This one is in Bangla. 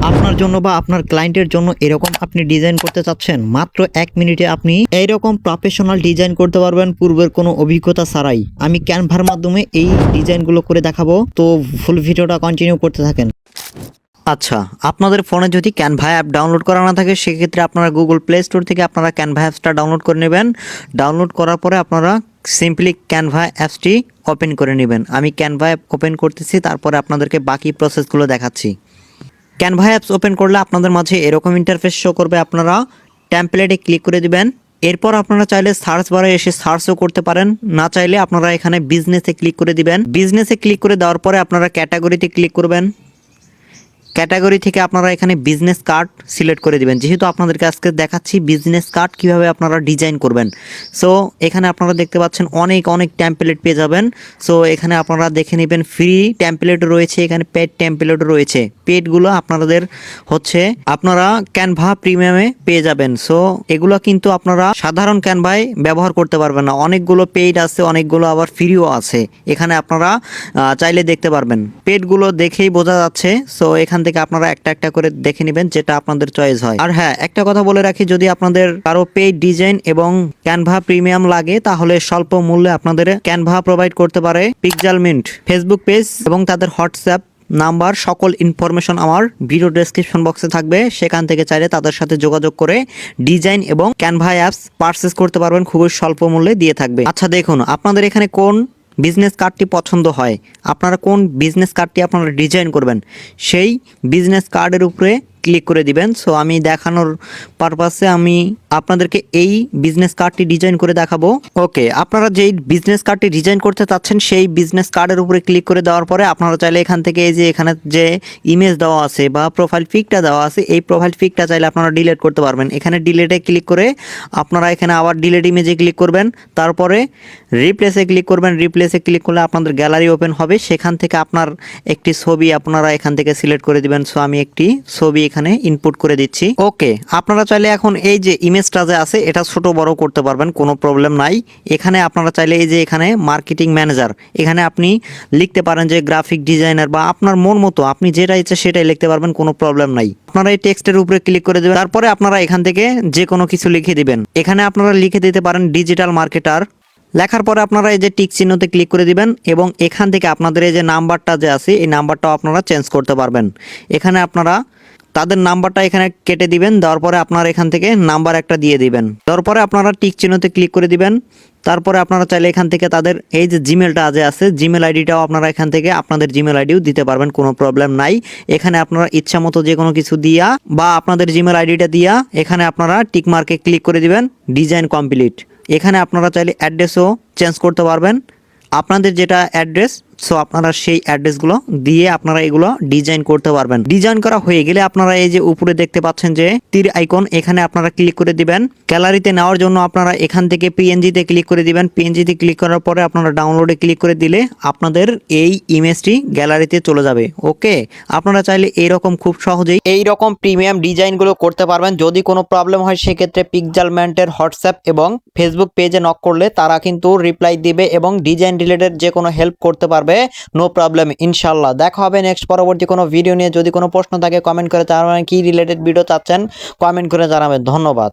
আপনার জন্য বা আপনার ক্লায়েন্টের জন্য এরকম আপনি ডিজাইন করতে চাচ্ছেন, মাত্র 1 মিনিটে আপনি এইরকম প্রফেশনাল ডিজাইন করতে পারবেন পূর্বের কোনো অভিজ্ঞতা ছাড়াই। আমি ক্যানভার মাধ্যমে এই ডিজাইনগুলো করে দেখাবো, তো ফুল ভিডিওটা কন্টিনিউ করতে থাকেন। আচ্ছা, আপনাদের ফোনে যদি ক্যানভা অ্যাপ ডাউনলোড করা না থাকে সেক্ষেত্রে আপনারা গুগল প্লে স্টোর থেকে আপনারা ক্যানভা অ্যাপসটা ডাউনলোড করে নেবেন। ডাউনলোড করার পরে আপনারা সিম্পলি ক্যানভা অ্যাপসটি ওপেন করে নেবেন। আমি ক্যানভা অ্যাপ ওপেন করতেছি, তারপরে আপনাদেরকে বাকি প্রসেসগুলো দেখাচ্ছি। ক্যানভা অ্যাপস ওপেন করলে আপনাদের মাঝে এরকম ইন্টারফেস শো করবে। আপনারা টেমপ্লেটে ক্লিক করে দিবেন। এরপর আপনারা চাইলে সার্চ বারে এসে সার্চও করতে পারেন, না চাইলে আপনারা এখানে বিজনেসে ক্লিক করে দিবেন। বিজনেসে ক্লিক করে দেওয়ার পরে আপনারা ক্যাটাগরিতে ক্লিক করবেন। ক্যাটাগরি থেকে আপনারা এখানে বিজনেস কার্ড সিলেক্ট করে দিবেন। যেহেতু আপনাদেরকে আজকে দেখাচ্ছি বিজনেস কার্ড কিভাবে আপনারা ডিজাইন করবেন। সো এখানে আপনারা দেখতে পাচ্ছেন অনেক টেমপ্লেট পেয়ে যাবেন। সো এখানে আপনারা দেখে নেবেন, ফ্রি টেমপ্লেট রয়েছে, এখানে পেড টেমপ্লেট রয়েছে। পেডগুলো আপনাদের হচ্ছে আপনারা ক্যানভা প্রিমিয়ামে পেয়ে যাবেন। সো এগুলো কিন্তু আপনারা সাধারণ ক্যানভায় ব্যবহার করতে পারবেন না। অনেকগুলো পেইড আছে, অনেকগুলো আবার ফ্রিও আছে। এখানে আপনারা চাইলে দেখতে পারবেন। পেডগুলো দেখেই বোঝা যাচ্ছে। সো এখান থেকে আপনারা একটা একটা করে দেখে নেবেন যেটা আপনাদের চয়েস হয়। আর হ্যাঁ, একটা কথা বলে রাখি, যদি আপনাদের কারো পেইড ডিজাইন এবং ক্যানভা প্রিমিয়াম লাগে তাহলে স্বল্প মূল্যে আপনাদের ক্যানভা প্রোভাইড করতে পারে পিক্সেলমিন্ট। ফেসবুক পেজ এবং তাদের হোয়াটসঅ্যাপ নাম্বার সকল ইনফরমেশন আমার ভিডিও ডেসক্রিপশন বক্সে থাকবে। সেখান থেকে চাইলে তাদের সাথে যোগাযোগ করে ডিজাইন এবং ক্যানভা অ্যাপস পারচেস করতে পারবেন, খুবই স্বল্প মূল্যে দিয়ে থাকবে। আচ্ছা দেখুন, আপনাদের এখানে কোন বিজনেস কার্ডটি পছন্দ হয়, আপনারা কোন বিজনেস কার্ডটি আপনারা ডিজাইন করবেন সেই বিজনেস কার্ডের উপরে ক্লিক করে দিবেন। সো আমি দেখানোর পারপাসে আমি আপনাদেরকে এই বিজনেস কার্ডটি ডিজাইন করে দেখাবো। ওকে, আপনারা যেই বিজনেস কার্ডটি ডিজাইন করতে চাচ্ছেন সেই বিজনেস কার্ডের উপরে ক্লিক করে দেওয়ার পরে আপনারা চাইলে এখান থেকে এই যে এখানে যে ইমেজ দেওয়া আছে বা প্রোফাইল পিকটা দেওয়া আছে, এই প্রোফাইল পিকটা চাইলে আপনারা ডিলিট করতে পারবেন। এখানে ডিলিটে ক্লিক করে আপনারা এখানে আবার ডিলিট ইমেজে ক্লিক করবেন, তারপরে রিপ্লেসে ক্লিক করবেন। রিপ্লেসে ক্লিক করলে আপনাদের গ্যালারি ওপেন হবে, সেখান থেকে আপনার একটি ছবি আপনারা এখান থেকে সিলেক্ট করে দিবেন। সো আমি একটি ছবি এখানে ইনপুট করে দিচ্ছি। ওকে, আপনারা চাইলে এখন এই যে ইমেজটা যে আছে এটা ছোট বড় করতে পারবেন, কোনো প্রবলেম নাই। এখানে আপনারা চাইলে এই যে এখানে মার্কেটিং ম্যানেজার, এখানে আপনি লিখতে পারেন যে গ্রাফিক ডিজাইনার বা আপনার মন মতো আপনি যেটা ইচ্ছে সেটাই লিখতে পারবেন, কোনো প্রবলেম নাই। আপনারা এই টেক্সটের উপরে ক্লিক করে দেবেন, তারপরে আপনারা এখান থেকে যে কোনো কিছু লিখে দিবেন। এখানে আপনারা লিখে দিতে পারেন ডিজিটাল মার্কেটার। লেখার পরে আপনারা এই যে টিক চিহ্নতে ক্লিক করে দিবেন এবং এখান থেকে আপনাদের এই যে নাম্বারটা যে আছে এই নাম্বারটাও আপনারা চেঞ্জ করতে পারবেন। এখানে আপনারা তাদের নাম্বারটা এখানে কেটে দিবেন, দেওয়ার পরে আপনারা এখান থেকে নাম্বার একটা দিয়ে দিবেন। দেওয়ার পরে আপনারা টিক চিহ্নতে ক্লিক করে দিবেন। তারপরে আপনারা চাইলে এখান থেকে তাদের এই যে জিমেলটা যে আছে জিমেল আইডিটাও আপনারা এখান থেকে আপনাদের জিমেল আইডিও দিতে পারবেন, কোনো প্রবলেম নাই। এখানে আপনারা ইচ্ছা মতো যে কোনো কিছু দিয়া বা আপনাদের জিমেল আইডিটা দিয়া এখানে আপনারা টিক মার্কে ক্লিক করে দিবেন, ডিজাইন কমপ্লিট। এখানে আপনারা চাইলে অ্যাড্রেসও চেঞ্জ করতে পারবেন, আপনাদের যেটা অ্যাড্রেস। সো আপনারা সেই অ্যাড্রেসগুলো দিয়ে আপনারা এগুলো ডিজাইন করতে পারবেন। ডিজাইন করা হয়ে গেলে আপনারা এই যে উপরে দেখতে পাচ্ছেন যে তীর আইকন, এখানে আপনারা ক্লিক করে দিবেন। গ্যালারিতে নেওয়ার জন্য আপনারা এখান থেকে পিএনজিতে ক্লিক করে দিবেন। পিএনজিতে ক্লিক করার পরে আপনারা ডাউনলোডে ক্লিক করে দিলে আপনাদের এই ইমেজটি গ্যালারিতে চলে যাবে। ওকে, আপনারা চাইলে এইরকম খুব সহজেই এইরকম প্রিমিয়াম ডিজাইনগুলো করতে পারবেন। যদি কোনো প্রবলেম হয় সেক্ষেত্রে পিক্সেলমিন্টের হোয়াটসঅ্যাপ এবং ফেসবুক পেজে নক করলে তারা কিন্তু রিপ্লাই দিবে এবং ডিজাইন রিলেটেড যে কোনো হেল্প করতে পারবে, নো প্রবলেম ইনশাল্লাহ। দেখা হবে নেক্সট পরবর্তী কোনো ভিডিও নিয়ে। যদি কোনো প্রশ্ন থাকে কমেন্ট করে জানাবেন, কি রিলেটেড ভিডিও চাচ্ছেন কমেন্ট করে জানাবেন। ধন্যবাদ।